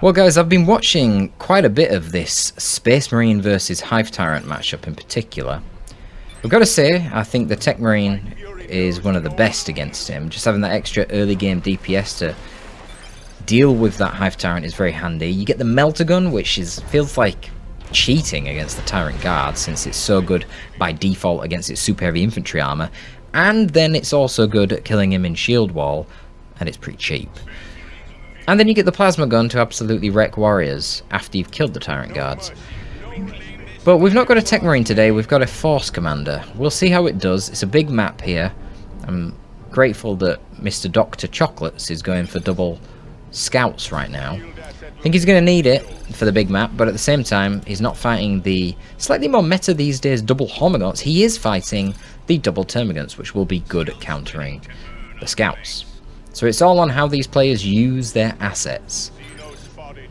Well guys, I've been watching quite a bit of this Space Marine versus Hive Tyrant matchup in particular. I've got to say, I think the Tech Marine is one of the best against him. Just having that extra early game DPS to deal with that Hive Tyrant is very handy. You get the Melter Gun, which feels like cheating against the Tyrant Guard, since it's so good by default against its super heavy infantry armor, and then it's also good at killing him in shield wall, and it's pretty cheap. And then you get the Plasma Gun to absolutely wreck warriors after you've killed the Tyrant Guards. But we've not got a Tech Marine today, we've got a Force Commander. We'll see how it does. It's a big map here. I'm grateful that Mr. Dr. Chocolates is going for double scouts right now. I think he's going to need it for the big map, but at the same time, he's not fighting the slightly more meta these days double Hormagaunts. He is fighting the double Termagants, which will be good at countering the scouts. So it's all on how these players use their assets.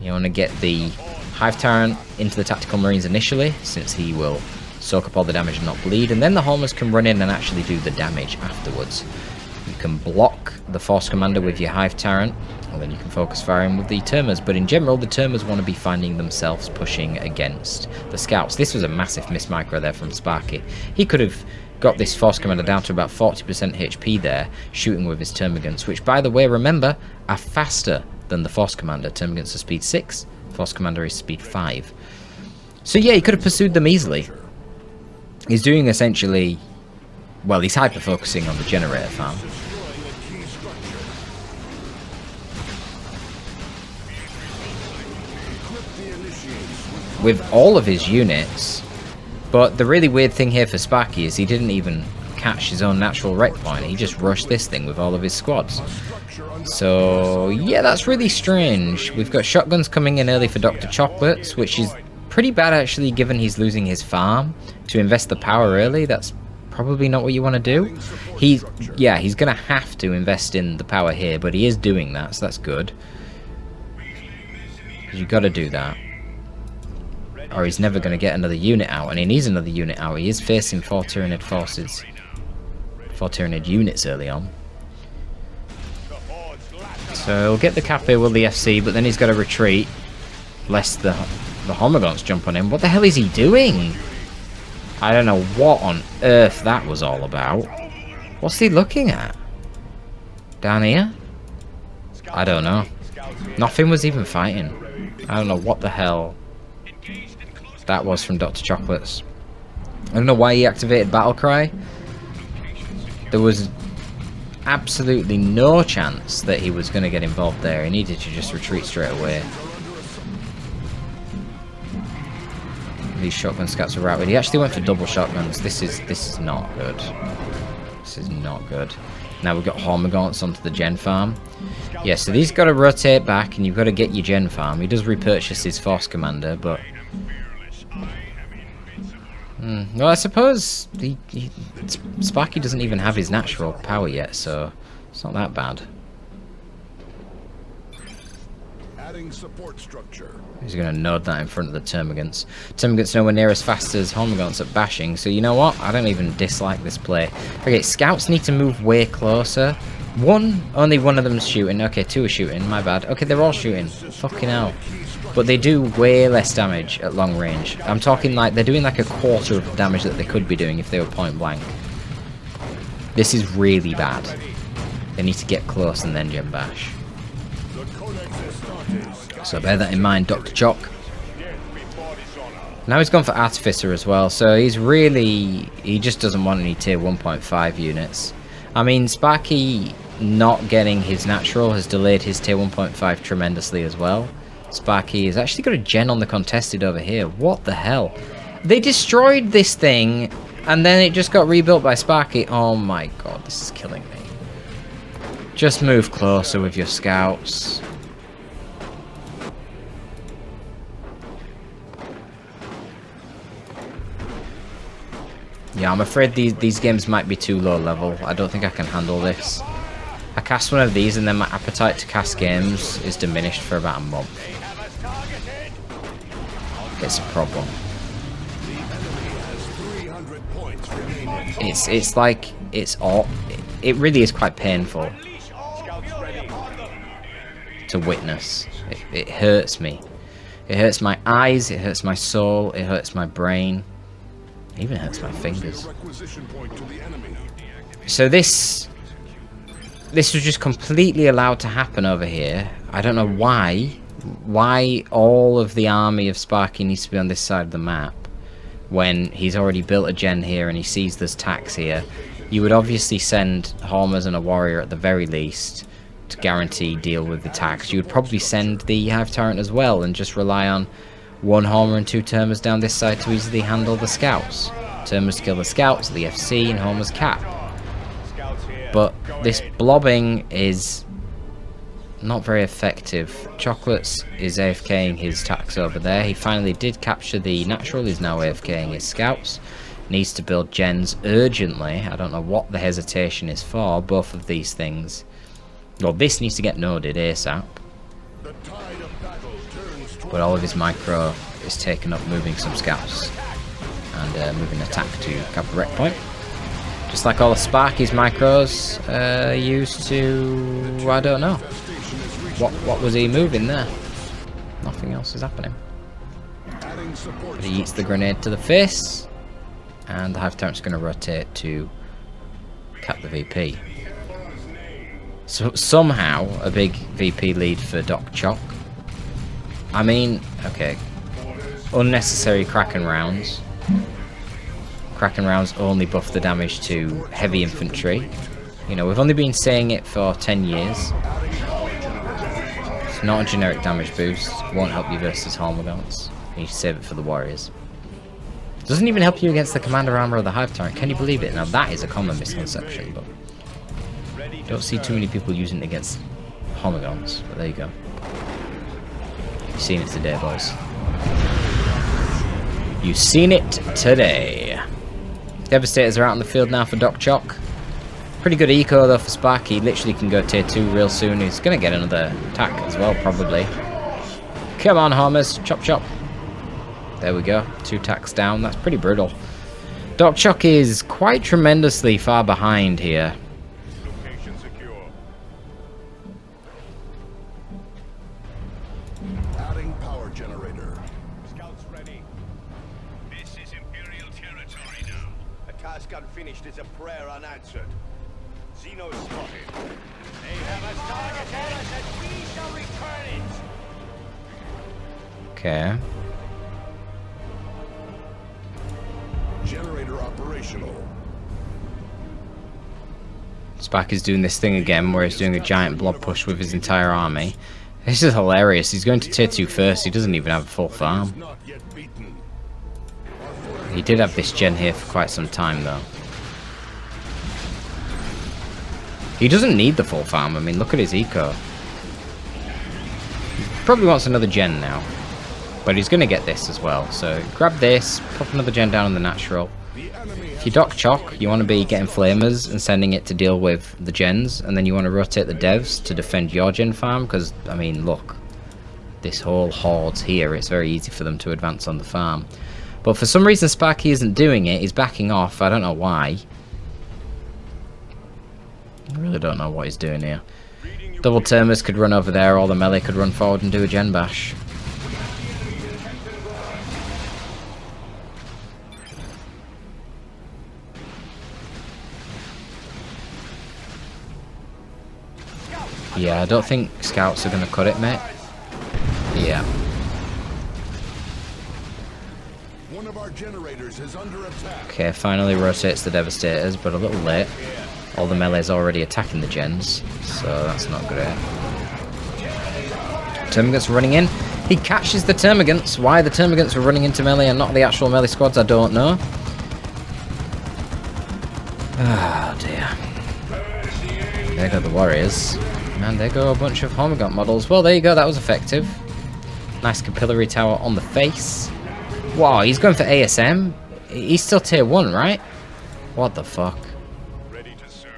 You want to get the Hive Tyrant into the Tactical Marines initially, since he will soak up all the damage and not bleed, and then the Homers can run in and actually do the damage afterwards. You can block the Force Commander with your Hive Tyrant, and then you can focus firing with the Termers, but in general the Termers want to be finding themselves pushing against the Scouts. This was a massive miss micro there from Sparky. He could have got this Force Commander down to about 40% HP there, shooting with his Termagants, which, by the way, remember, are faster than the Force Commander. Termagants are speed 6, Force Commander is speed 5. So yeah, he could have pursued them easily. He's doing essentially, well, he's hyper-focusing on the generator farm. With all of his units. But the really weird thing here for Sparky is he didn't even catch his own natural wreck point. He just rushed this thing with all of his squads. So yeah, that's really strange. We've got shotguns coming in early for Dr. Chocolates, which is pretty bad actually, given he's losing his farm. To invest the power early, that's probably not what you want to do. He's going to have to invest in the power here, but he is doing that, so that's good. You've got to do that, or he's never going to get another unit out, and he needs another unit out. He is facing 4 Tyranid forces, 4 Tyranid units early on. So he'll get the cap here with the FC, but then he's got to retreat, lest the Hormagaunts jump on him. What the hell is he doing? I don't know what on earth that was all about. What's he looking at? Down here? I don't know. Nothing was even fighting. I don't know what the hell that was from Dr. Chocolates. I don't know why he activated Battle Cry. There was absolutely no chance that he was going to get involved there. He needed to just retreat straight away. These shotgun scouts are routed. He actually went for double shotguns. This is not good. This is not good. Now we've got Hormagaunts onto the gen farm. Yeah, so these got to rotate back, and you've got to get your gen farm. He does repurchase his Force Commander, but well, I suppose Sparky doesn't even have his natural power yet, so it's not that bad. Adding support structure. He's going to node that in front of the Termagants. Termagants nowhere near as fast as Hormagaunts at bashing, so you know what? I don't even dislike this play. Okay, scouts need to move way closer. Only one of them's shooting. Okay, 2 are shooting, my bad. Okay, they're all shooting. Fucking hell. But they do way less damage at long range. I'm talking like they're doing like a quarter of the damage that they could be doing if they were point blank. This is really bad. They need to get close and then gen bash. So bear that in mind, Dr. Choc. Now he's gone for Artificer as well, so he just doesn't want any tier 1.5 units. I mean, Sparky not getting his natural has delayed his tier 1.5 tremendously as well. Sparky has actually got a gen on the contested over here. What the hell? They destroyed this thing, and then it just got rebuilt by Sparky. Oh my god, this is killing me. Just move closer with your scouts. Yeah, I'm afraid these games might be too low level. I don't think I can handle this. I cast one of these and then my appetite to cast games is diminished for about a month. It's a problem. It's like, it really is quite painful. to witness. It hurts me. It hurts my eyes, it hurts my soul, it hurts my brain. It even hurts my fingers. So this was just completely allowed to happen over here. I don't know why. Why all of the army of Sparky needs to be on this side of the map when he's already built a gen here and he sees there's tax here. You would obviously send Hormers and a warrior at the very least to guarantee deal with the tax. You would probably send the Hive Tyrant as well and just rely on one Hormer and two Termers down this side to easily handle the scouts. Termers kill the scouts, the FC, and Hormers cap. But this blobbing is not very effective. Chocolates is AFKing his tax over there. He finally did capture the natural. He's now AFKing his scouts. Needs to build gens urgently. I don't know what the hesitation is for. Both of these things. Well, this needs to get noded ASAP. But all of his micro is taken up moving some scouts. And moving attack to cap the wreck point. Just like all of Sparky's micros used to... I don't know. What was he moving there? Nothing else is happening. But he eats the grenade to the face. And the Hive Tyrant's going to rotate to cap the VP. So somehow a big VP lead for Doc Chock. I mean, okay. Unnecessary Kraken rounds. Kraken rounds only buff the damage to heavy infantry. You know, we've only been saying it for 10 years. It's not a generic damage boost. Won't help you versus Hormagaunts. You need to save it for the warriors. Doesn't even help you against the commander armor of the Hive Tyrant. Can you believe it? Now that is a common misconception, but don't see too many people using it against Hormagaunts. But there you go. You've seen it today, boys. You've seen it today. Devastators are out in the field now for Doc Chock. Pretty good eco though for Sparky. Literally can go tier 2 real soon. He's going to get another attack as well, probably. Come on, Hormers. Chop chop. There we go. 2 attacks down. That's pretty brutal. Doc Chock is quite tremendously far behind here. Location secure. Adding power generator. Scouts ready. This is Imperial territory now. A task unfinished is a prayer unanswered. Xeno spotted. They have a target on us and we shall return it. Okay. Generator operational. Sparky's doing this thing again where he's doing a giant blob push with his entire army. This is hilarious. He's going to tier 2 first. He doesn't even have a full farm. Not yet beaten. He did have this gen here for quite some time though. He doesn't need the full farm. I mean, look at his eco. He probably wants another gen now. But he's going to get this as well. So grab this, pop another gen down on the natural. If you Doc Chock, you want to be getting flamers and sending it to deal with the gens. And then you want to rotate the devs to defend your gen farm. Because, I mean, look. This whole horde's here. It's very easy for them to advance on the farm. But for some reason Sparky isn't doing it. He's backing off. I don't know why. I really don't know what he's doing here. Double Termers could run over there. Or the melee could run forward and do a gen bash. Yeah, I don't think scouts are going to cut it, mate. Yeah. One of our generators is under attack. Okay, finally rotates the Devastators, but a little late. All the melee's already attacking the gens, so that's not great. Termagants running in. He catches the Termagants. Why the Termagants were running into melee and not the actual melee squads, I don't know. Oh dear. There go the warriors. And there go a bunch of Hormagaunt models. Well, there you go, that was effective. Nice capillary tower on the face. Wow, he's going for ASM? He's still tier 1, right? What the fuck? Ready to serve.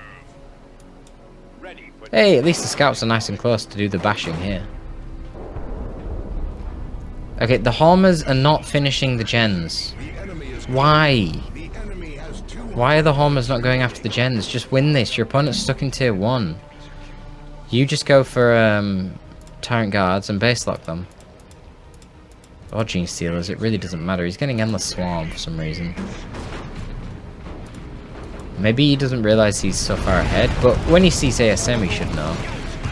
Ready for Hey, at least the scouts are nice and close to do the bashing here. Okay, the Hormers are not finishing the gens. Why? Why are the Hormers not going after the gens? Just win this. Your opponent's stuck in tier 1. You just go for Tyrant Guards and base lock them. Or Gene Stealers, it really doesn't matter. He's getting Endless Swarm for some reason. Maybe he doesn't realise he's so far ahead, but when he sees ASM he should know.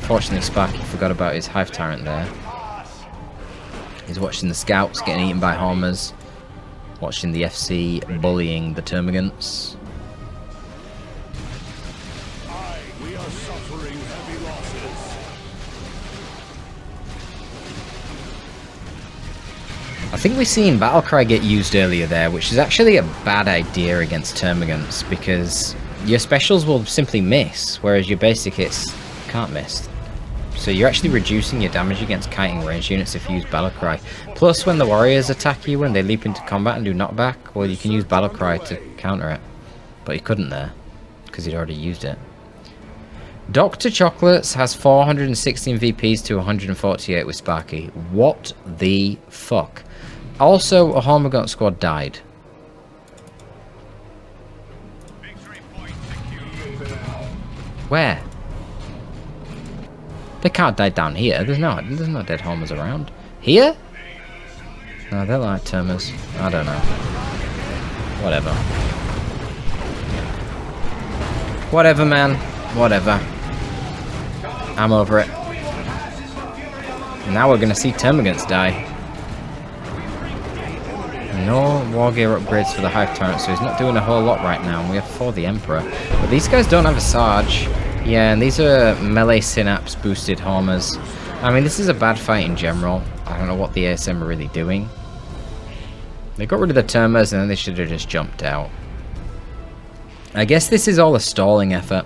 Fortunately, Sparky forgot about his Hive Tyrant there. He's watching the scouts getting eaten by homers. Watching the FC bullying the termagants. We are suffering heavy losses. I think we've seen Battlecry get used earlier there, which is actually a bad idea against termagants because your specials will simply miss, whereas your basic hits can't miss. So you're actually reducing your damage against kiting range units if you use Battlecry. Plus, when the warriors attack you and they leap into combat and do knockback, well, you can use Battlecry to counter it. But he couldn't there, because he'd already used it. Dr. Chocolates has 416 VPs to 148 with Sparky. What the fuck? Also, a Hormagaunt squad died. Where? They can't die down here. There's no dead homers around. Here? No, they're like termers. I don't know. Whatever. Whatever, man. Whatever. I'm over it. Now we're gonna see termagants die. No war gear upgrades for the Hive Tyrant, so he's not doing a whole lot right now. We have for the Emperor. But these guys don't have a Sarge. Yeah, and these are melee synapse boosted homers. I mean, this is a bad fight in general. I don't know what the ASM are really doing. They got rid of the termers and then they should have just jumped out. I guess this is all a stalling effort.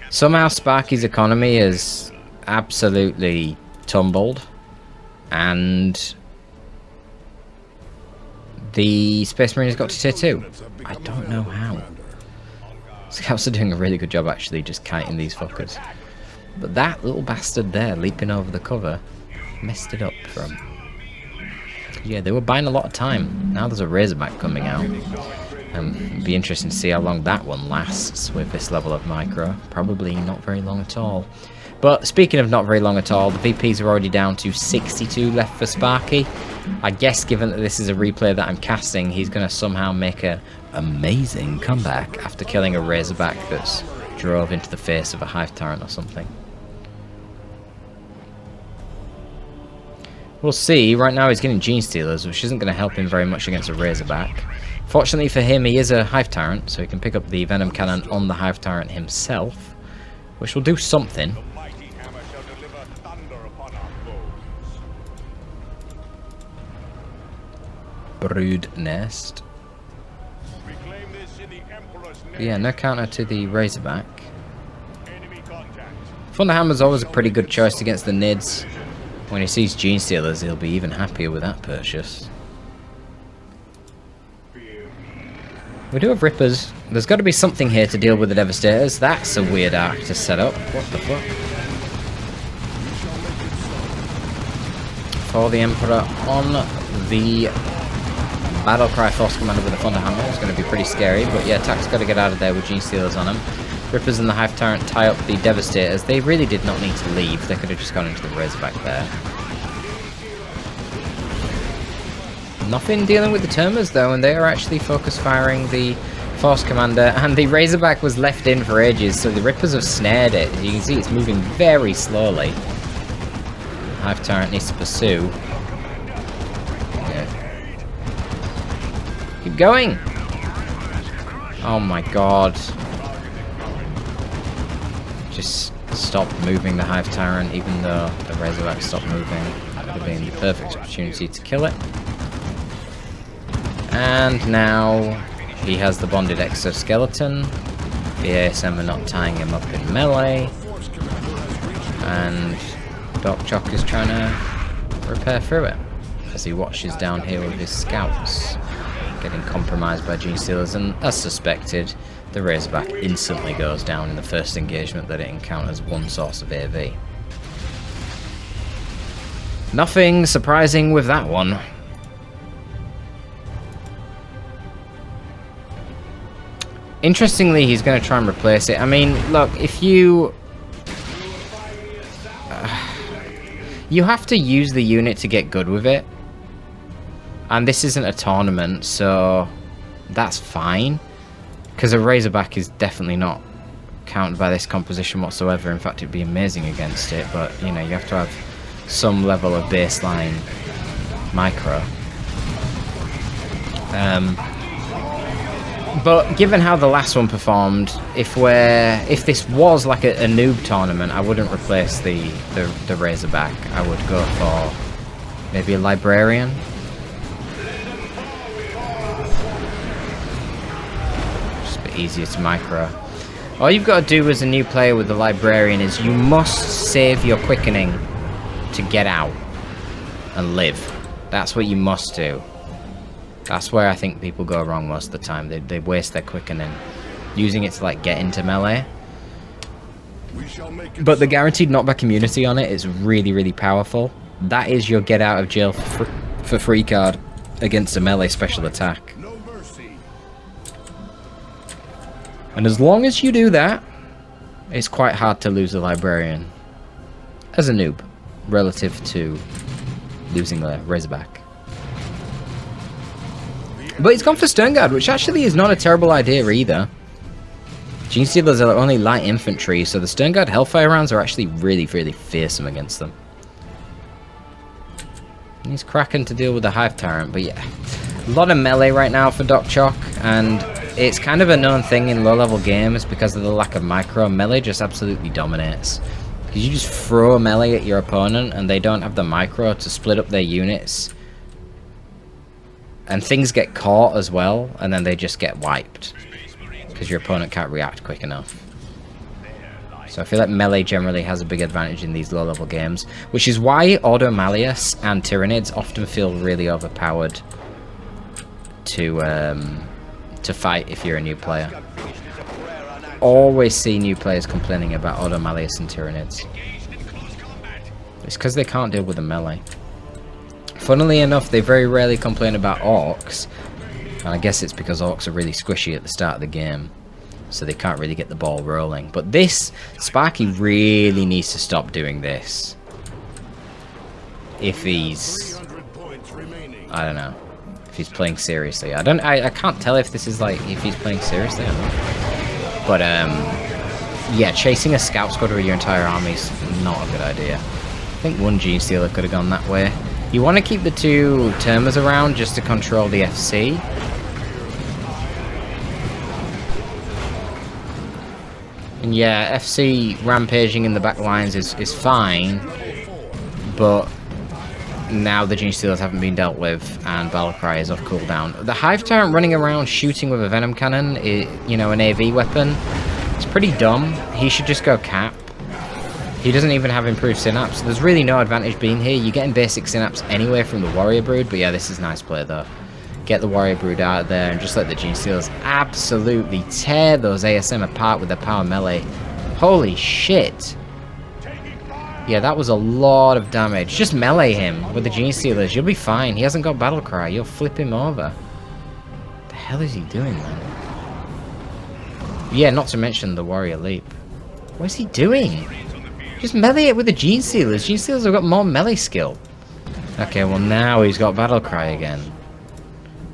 Somehow Sparky's economy has absolutely tumbled. And the Space Marine has got to tier 2. I don't know how. Scouts are doing a really good job actually just kiting these fuckers. But that little bastard there leaping over the cover messed it up for him. Yeah, they were buying a lot of time. Now there's a Razorback coming out. It'd be interesting to see how long that one lasts with this level of micro. Probably not very long at all. But speaking of not very long at all, the VPs are already down to 62 left for Sparky. I guess given that this is a replay that I'm casting, he's going to somehow make an amazing comeback after killing a Razorback that's drove into the face of a Hive Tyrant or something. We'll see. Right now he's getting Gene Stealers, which isn't going to help him very much against a Razorback. Fortunately for him, he is a Hive Tyrant, so he can pick up the Venom Cannon on the Hive Tyrant himself, which will do something. Brood Nest. But yeah, no counter to the Razorback. Thunderhammer's always a pretty good choice against the Nids. When he sees Gene Stealers, he'll be even happier with that purchase. We do have Rippers. There's got to be something here to deal with the Devastators. That's a weird arc to set up. What the fuck? For the Emperor on the Battlecry Force Commander with a Thunderhammer. It's going to be pretty scary, but yeah, Tack's got to get out of there with Gene Stealers on him. Rippers and the Hive Tyrant tie up the Devastators. They really did not need to leave. They could have just gone into the Razorback there. Nothing dealing with the Termers though, and they are actually focus firing the Force Commander, and the Razorback was left in for ages, so the Rippers have snared it. As you can see, it's moving very slowly. Hive Tyrant needs to pursue. Yeah. Keep going! Oh my god. Just stop moving the Hive Tyrant, even though the Razorback stopped moving. That would have been the perfect opportunity to kill it. And now he has the bonded exoskeleton. The ASM are not tying him up in melee. And Doc Chock is trying to repair through it as he watches down here with his scouts getting compromised by Gene Stealers. And as suspected, the Razorback instantly goes down in the first engagement that it encounters one source of AV. Nothing surprising with that one. Interestingly, he's going to try and replace it. I mean, look, if you... You have to use the unit to get good with it. And this isn't a tournament, so that's fine. Because a Razorback is definitely not counted by this composition whatsoever. In fact, it'd be amazing against it, but you know, you have to have some level of baseline micro. But given how the last one performed, if this was like a noob tournament, I wouldn't replace the Razorback. I would go for maybe a Librarian. Just a bit easier to micro. All you've got to do as a new player with the Librarian is you must save your quickening to get out and live. That's what you must do. That's where I think people go wrong most of the time. They waste their quickening using it to like get into melee. But the guaranteed knockback immunity on it is really, really powerful. That is your get out of jail for free card against a melee special attack. And as long as you do that, it's quite hard to lose a Librarian as a noob relative to losing a Razorback. But he's gone for Sternguard, which actually is not a terrible idea either. Genestealers are only light infantry, so the Sternguard Hellfire rounds are actually really, really fearsome against them. He's cracking to deal with the Hive Tyrant, but yeah. A lot of melee right now for Doc Chock, and it's kind of a known thing in low-level games because of the lack of micro. Melee just absolutely dominates. Because you just throw melee at your opponent, and they don't have the micro to split up their units. And things get caught as well, and then they just get wiped. Because your opponent can't react quick enough. So I feel like melee generally has a big advantage in these low-level games. Which is why Auto Malleus and Tyranids often feel really overpowered to fight if you're a new player. Always see new players complaining about Auto Malleus and Tyranids. It's because they can't deal with the melee. Funnily enough, they very rarely complain about Orcs, and I guess it's because Orcs are really squishy at the start of the game, so they can't really get the ball rolling. But this, Sparky really needs to stop doing this. If he's, I don't know, if he's playing seriously. I can't tell if this is like, if he's playing seriously or not. But, yeah, chasing a scout squad with your entire army is not a good idea. I think one Genestealer could have gone that way. You want to keep the two Termers around just to control the FC. And yeah, FC rampaging in the back lines is fine, but now the Genestealers haven't been dealt with, and Battlecry is off cooldown. The Hive Tyrant running around shooting with a Venom Cannon, you know, an AV weapon, it's pretty dumb. He should just go Cap. He doesn't even have improved Synapse. There's really no advantage being here. You're getting basic Synapse anyway from the Warrior Brood, but yeah, this is nice play though. Get the Warrior Brood out of there and just let the Genestealers absolutely tear those ASM apart with their power melee. Holy shit. Yeah, that was a lot of damage. Just melee him with the Genestealers. You'll be fine. He hasn't got Battlecry. You'll flip him over. What the hell is he doing, man? Yeah, not to mention the Warrior Leap. What is he doing? Just melee it with the Genestealers. Genestealers have got more melee skill. Okay, well now he's got Battlecry again.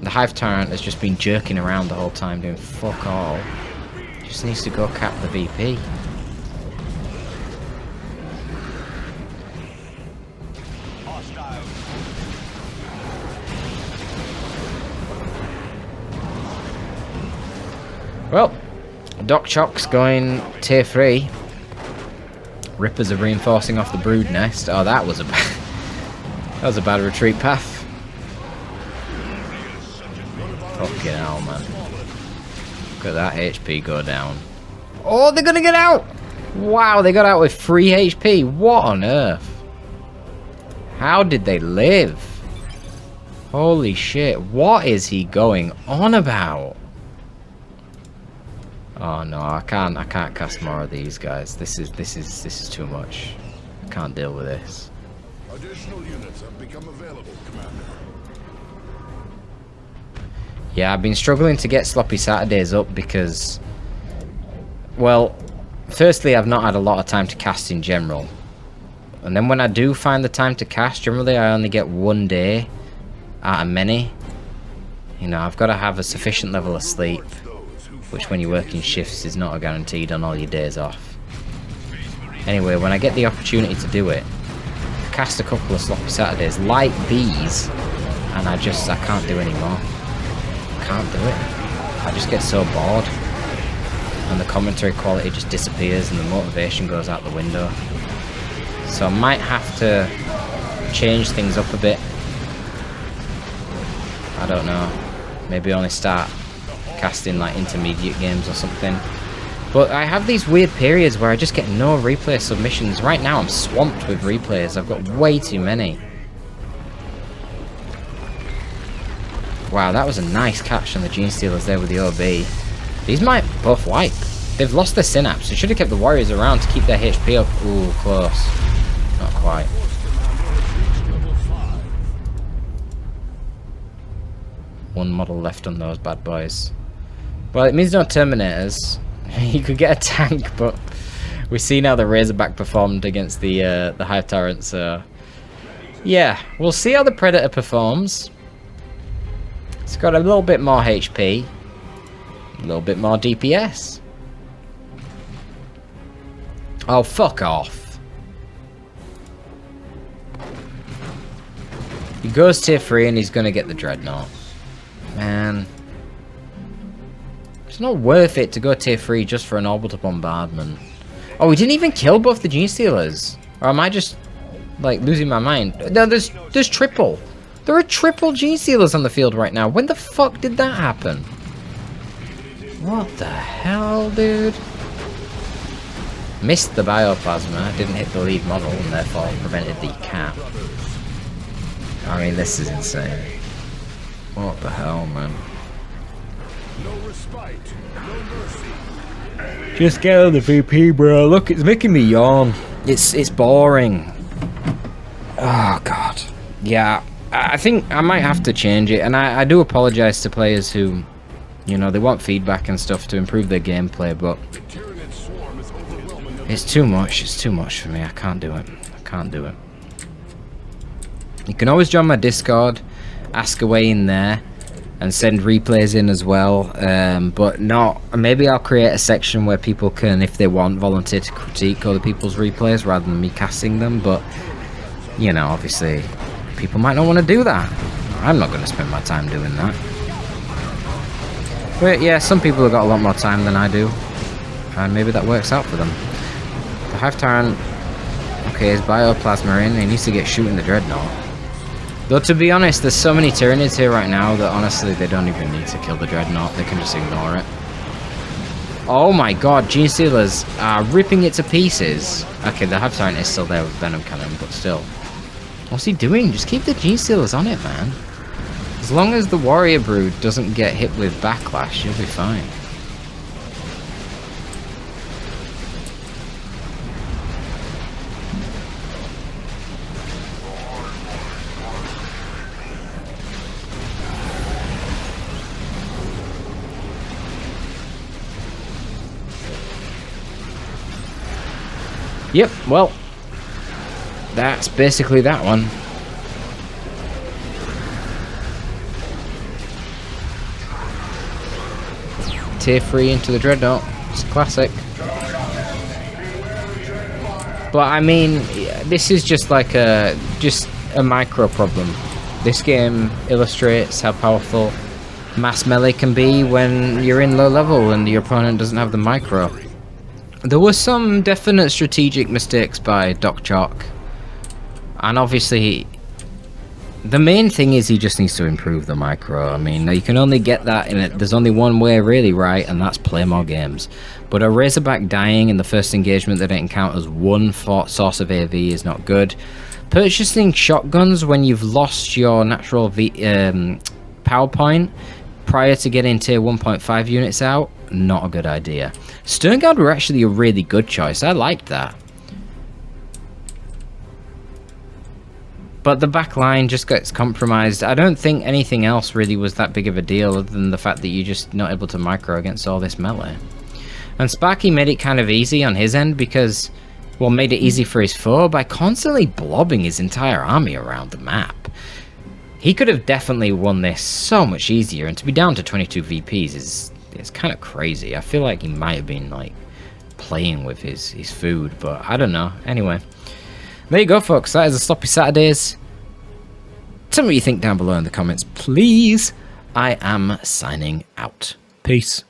The Hive Tyrant has just been jerking around the whole time doing fuck all. Just needs to go cap the VP. Well, Doc Chock's going tier 3. Rippers are reinforcing off the brood nest. Oh, that was a bad retreat path. Fucking hell, man. Look at that HP go down. Oh, they're gonna get out! Wow, they got out with 3 HP. What on earth? How did they live? Holy shit, what is he going on about? Oh no, I can't cast more of these guys. This is too much. I can't deal with this. Additional units have become available, Commander. Yeah, I've been struggling to get Sloppy Saturdays up because, well, firstly, I've not had a lot of time to cast in general. And then when I do find the time to cast, generally I only get 1 day out of many. You know, I've got to have a sufficient level of sleep, which when you work in shifts is not a guaranteed on all your days off. Anyway, when I get the opportunity to do it, I cast a couple of sloppy Saturdays like these, and I can't do anymore. Can't do it. I just get so bored, and the commentary quality just disappears and the motivation goes out the window. So I might have to change things up a bit. I don't know. Maybe only start casting like intermediate games or something. But I have these weird periods where I just get no replay submissions. Right now I'm swamped with replays. I've got way too many. Wow, that was a nice catch on the Gene Stealers there with the OB. These might both wipe. They've lost their synapse. They should have kept the Warriors around to keep their HP up. Ooh, close. Not quite. One model left on those bad boys. Well, it means no Terminators. You could get a tank, but we've seen how the Razorback performed against the Hive Tyrant, so... yeah, we'll see how the Predator performs. It's got a little bit more HP. A little bit more DPS. Oh, fuck off. He goes tier 3 and he's gonna get the Dreadnought. Man. It's not worth it to go tier 3 just for an orbital bombardment. Oh, we didn't even kill both the Gene Stealers. Or am I just, like, losing my mind? No, there's triple. There are triple Gene Stealers on the field right now. When the fuck did that happen? What the hell, dude? Missed the bioplasma, didn't hit the lead model, and therefore prevented the cap. I mean, this is insane. What the hell, man? No respite, no mercy. Just get on the VP, bro. Look, it's making me yawn. It's boring. Oh, God. Yeah, I think I might have to change it, and I do apologize to players who, you know, they want feedback and stuff to improve their gameplay, but it's too much. It's too much for me. I can't do it. I can't do it. You can always join my Discord, ask away in there, and send replays in as well. But not. Maybe I'll create a section where people can, if they want, volunteer to critique other people's replays rather than me casting them. But you know, obviously, people might not want to do that. I'm not going to spend my time doing that. But yeah, some people have got a lot more time than I do, and maybe that works out for them. The Hive Tyrant, okay, his bioplasma in, he needs to get shooting the Dreadnought. Though to be honest, there's so many Tyranids here right now that honestly they don't even need to kill the Dreadnought, they can just ignore it. Oh my god, Gene Stealers are ripping it to pieces. Okay, the Hive Tyrant is still there with Venom Cannon, but still. What's he doing? Just keep the Gene Stealers on it, man. As long as the Warrior Brood doesn't get hit with backlash, you'll be fine. Yep, well, that's basically that one. Tier 3 into the Dreadnought. It's a classic. But I mean, this is just like a micro problem. This game illustrates how powerful mass melee can be when you're in low level and your opponent doesn't have the micro. There were some definite strategic mistakes by Doc Chalk, and obviously the main thing is he just needs to improve the micro. I mean, you can only get that in it. There's only one way really, right, and that's play more games. But a Razorback dying in the first engagement that it encounters one source of AV is not good. Purchasing shotguns when you've lost your natural power point prior to getting tier 1.5 units out, not a good idea. Sternguard were actually a really good choice. I liked that. But the back line just gets compromised. I don't think anything else really was that big of a deal other than the fact that you're just not able to micro against all this melee. And Sparky made it kind of easy on his end because Well, made it easy for his foe by constantly blobbing his entire army around the map. He could have definitely won this so much easier, and to be down to 22 VPs is kind of crazy. I feel like he might have been like playing with his food, but I don't know. Anyway, there you go, folks. That is the Sloppy Saturdays. Tell me what you think down below in the comments, please. I am signing out. Peace.